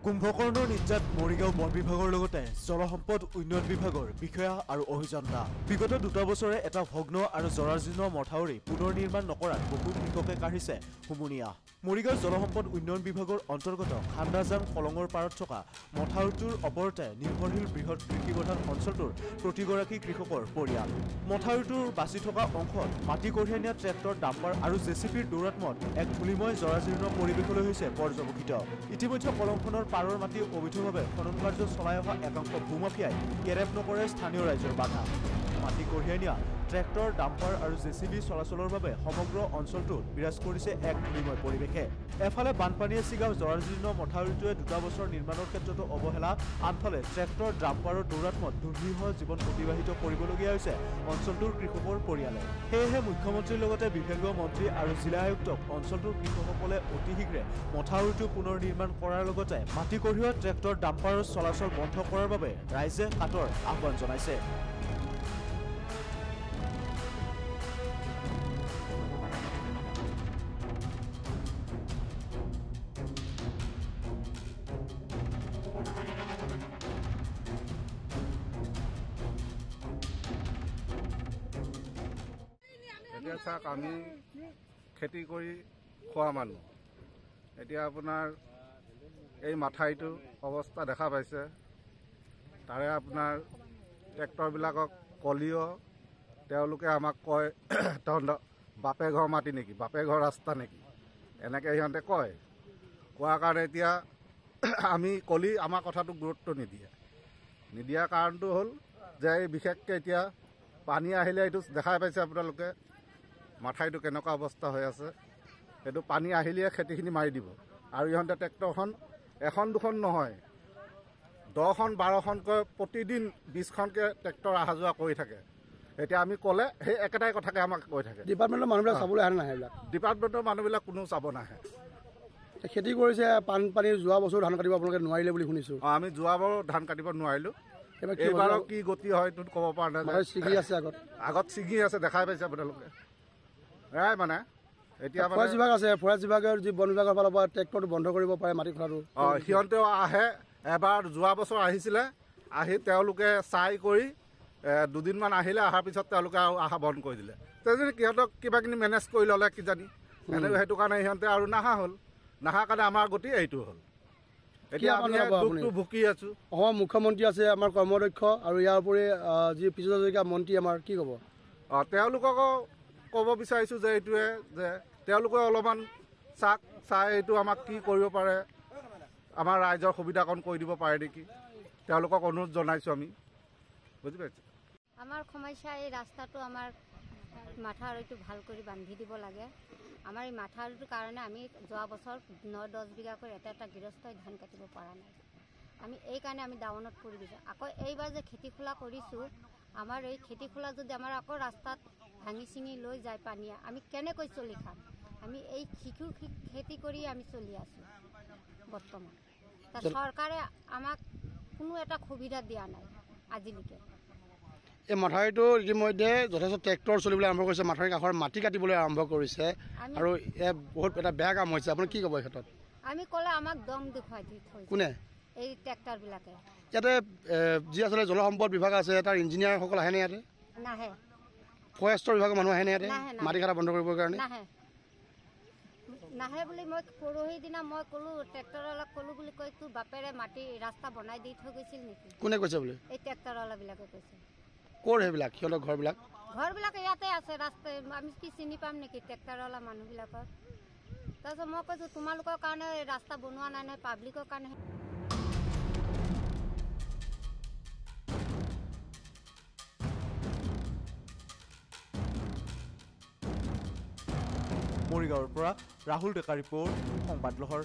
কুম্ভকৰ্ণৰ নিৰ্যাত মৰিগাঁও বন বিভাগৰ লগতে জলসম্পদ উন্নয়ন বিভাগৰ বিষয়া আৰু অভিযন্তা বিগত 2 বছৰে এটা ভগ্ন আৰু জৰাজীৰ্ণ মথাউৰি পুনৰ নিৰ্মাণ নকৰাত বহু কৃষকে কাঢ়িছে হুমুনিয়া। মৰিগাঁও জলসম্পদ উন্নয়ন বিভাগৰ অন্তৰ্গত খান্দাজান কলঙৰ পাৰত থকা মথাউৰিটোৰ ওপৰতে নিৰ্ভৰশীল বৃহৎ কৃষিপ্ৰধান অঞ্চলটোৰ প্ৰতিগৰাকী কৃষকৰ পৰিয়াল। মথাউৰিটোৰ বাচি থকা অংশত মাটি কঢ়িয়াই নিয়া ট্ৰেক্টৰ, ডাম্পাৰ আৰু জেচিপিৰ দৌৰাত্মত এক ধূলিময় জৰাজীৰ্ণ পৰিৱেশলৈ হৈছে পৰ্যবেক্ষিত। ইতিমধ্যে কলংখনৰ পাৰৰ মাটি অবৈধভাৱে খনন কাৰ্য চলাই অহা একাংশ ভূমাফিয়াই কেৰেপ নকৰে স্থানীয় ৰাইজৰ বাধা। মাটি কঢ়িয়াই নিয়া ট্ৰেক্টৰ, ডাম্পাৰ আৰু জেচিবি চলাচলৰ বাবে সমগ্ৰ অঞ্চলটোত বিৰাজ কৰিছে এক ধূলিময় পৰিৱেশে। এফালে বানপানীয়ে ছিগা জৰাজীৰ্ণ মথাউৰিটোৱে 2 বছৰ নিৰ্মাণৰ ক্ষেত্ৰতো অৱহেলা, আনফালে ট্ৰেক্টৰ, ডাম্পাৰৰ দৌৰাত্মত দুৰ্বিহ জীৱন অতিবাহিত কৰিবলগীয়া হৈছে অঞ্চলটোৰ কৃষকৰ পৰিয়ালে। সেয়েহে মুখ্যমন্ত্ৰীৰ লগতে বিভাগীয় মন্ত্ৰী আৰু জিলা আয়ুক্তক অঞ্চলটোৰ কৃষকসকলে অতি শীঘ্ৰে মথাউৰিটো পুনৰ নিৰ্মাণ কৰাৰ লগতে মাটি কঢ়িওৱা ট্ৰেক্টৰ, ডাম্পাৰৰ চলাচল বন্ধ কৰাৰ বাবে ৰাইজে কাটৰ আহ্বান জনাইছে। এতিয়া চাওক, আমি খেতি কৰি খোৱা মানুহ। এতিয়া আপোনাৰ এই মাথাউৰিটো অৱস্থা দেখা পাইছে। তাৰে আপোনাৰ ট্ৰেক্টৰবিলাকক কলিও তেওঁলোকে আমাক কয় তহঁতৰ বাপে ঘৰ মাটি নেকি, বাপে ঘৰ ৰাস্তা নেকি, এনেকৈ সিহঁতে কয়। কোৱাৰ কাৰণে এতিয়া আমি কলি আমাৰ কথাটোক গুৰুত্ব নিদিয়াৰ কাৰণটো হ'ল যে বিশেষকৈ এতিয়া পানী আহিলে এইটো দেখাই পাইছে আপোনালোকে মাথাউৰিটো কেনেকুৱা অৱস্থা হৈ আছে। সেইটো পানী আহিলে খেতিখিনি মাৰি দিব। আৰু ইহঁতে ট্ৰেক্টৰখন এখন দুখন নহয়, 10খন 12খনকৈ প্ৰতিদিন 20খনকৈ ট্ৰেক্টৰ অহা যোৱা কৰি থাকে। এতিয়া আমি ক'লে সেই একেটাই কথাকে আমাক কৈ থাকে। ডিপাৰ্টমেণ্টৰ মানুহবিলাক চাবলৈ আহে নাহে? ডিপাৰ্টমেণ্টৰ মানুহবিলাক কোনো চাব নাহে। খেতি কৰিছে, বানপানী যোৱা বছৰ ধান কাটিব আপোনালোকে নোৱাৰিলে বুলি শুনিছোঁ। আমি যোৱা বাৰ ধান কাটিব নোৱাৰিলোঁ। এইবাৰৰ কি গতি হয় সেইটো ক'ব পৰা নাই। ছিগি আছে আগত ছিগি আছে, দেখাই পাইছে আপোনালোকে। মানে এতিয়া ফৰেষ্ট বিভাগ আছে, ফৰেষ্ট বিভাগৰ যি বন বিভাগৰ ফালৰ পৰা ট্ৰেক্টৰটো বন্ধ কৰিব পাৰে মাটি খোলাটো। সিহঁতেও আহে। এবাৰ যোৱা বছৰ আহিছিলে, আহি তেওঁলোকে চাই কৰি 2 দিনমান আহিলে, অহাৰ পিছত তেওঁলোকে আৰু অহা বন্ধ কৰি দিলে। তেনেকৈ সিহঁতক কিবাকিনি মেনেজ কৰি ল'লে কিজানি, এনেকৈ সেইটো কাৰণে সিহঁতে আৰু নাহা হ'ল। নাহাৰ কাৰণে আমাৰ গতি এইটো হ'ল। এতিয়া আমি দুখটো ভুকি আছোঁ। অসমৰ মুখ্যমন্ত্ৰী আছে, আমাৰ কৰ্মদক্ষ, আৰু ইয়াৰ উপৰি যি পীযুষ হাজৰিকা মন্ত্ৰী আমাৰ, কি ক'ব? তেওঁলোককো ক'ব বিচাৰিছোঁ যে এইটোৱে যে তেওঁলোকে অলপমান চাই এইটো আমাক কি কৰিব পাৰে, আমাৰ ৰাইজৰ সুবিধাকণ কৰি দিব পাৰে নেকি, তেওঁলোকক অনুৰোধ জনাইছোঁ আমি। বুজি পাইছে? আমাৰ সমস্যা এই ৰাস্তাটো, আমাৰ মাথাউৰিটো ভাল কৰি বান্ধি দিব লাগে। আমাৰ এই মাথাউৰিটোৰ কাৰণে আমি যোৱা বছৰ 9-10 বিঘাকৈ এটা গৃহস্থই ধান কাটিব পৰা নাই। আমি এই কাৰণে আমি ডাউনত পৰি গৈছোঁ। আকৌ এইবাৰ যে খেতি খোলা কৰিছোঁ, আমাৰ এই খেতি খোলা যদি আমাৰ আকৌ ৰাস্তাত ভাঙি চিঙি লৈ যায় পানীয়ে, আমি কেনেকৈ চলি খাম? আমি এই শিশু খেতি কৰি আমি চলি আছোঁ বৰ্তমান। চৰকাৰে আমাক কোনো এটা সুবিধা দিয়া নাই আজিলৈকে। এই মাথাউৰিটো ইতিমধ্যে যথেষ্ট ট্ৰেক্টৰ চলিবলৈ আৰম্ভ কৰিছে, মাথাউৰি কাষৰ মাটি কাটিবলৈ আৰম্ভ কৰিছে, আৰু বহুত এটা বেয়া কাম হৈছে। আপুনি কি ক'ব এই ক্ষেত্ৰত? আমি ক'লে আমাক দম দেখুৱাই দি থৈছে। কোনে? এই ট্ৰেক্টৰবিলাকে। ইয়াতে যি আচলতে জলসম্পদ বিভাগ আছে, তাৰ ইঞ্জিনিয়াৰসকল আহেনে ইয়াতে? নাহে। ফৰেষ্টৰ বিভাগৰ মানুহ আহেনে ইয়াতে মাটি কটা বন্ধ কৰিবৰ কাৰণে? নাহে বুলি মই পৰহি দিনা মই ক'লোঁ, ট্ৰেক্টৰৱালাক ক'লোঁ বুলি কৈ, তোৰ বাপেৰে মাটি ৰাস্তা বনাই দি থৈ গৈছিল নেকি? কোনে কৈছে বোলে? এই ট্ৰেক্টৰৱালাবিলাকে কৈছে। ক'ৰ সেইবিলাক? সিহঁতৰ ঘৰবিলাক ইয়াতে আছে, ৰাস্তাই আমি কি চিনি পাম নেকি ট্ৰেক্টৰৱালা মানুহবিলাকক? তাৰপিছত মই কৈছোঁ, তোমালোকৰ কাৰণে ৰাস্তা বনোৱা নাই নহয়, পাব্লিকৰ কাৰণে। মৰিগাঁৱৰ পৰা ৰাহুল ডেকা ৰিপৰ্ট, সংবাদ লহৰ।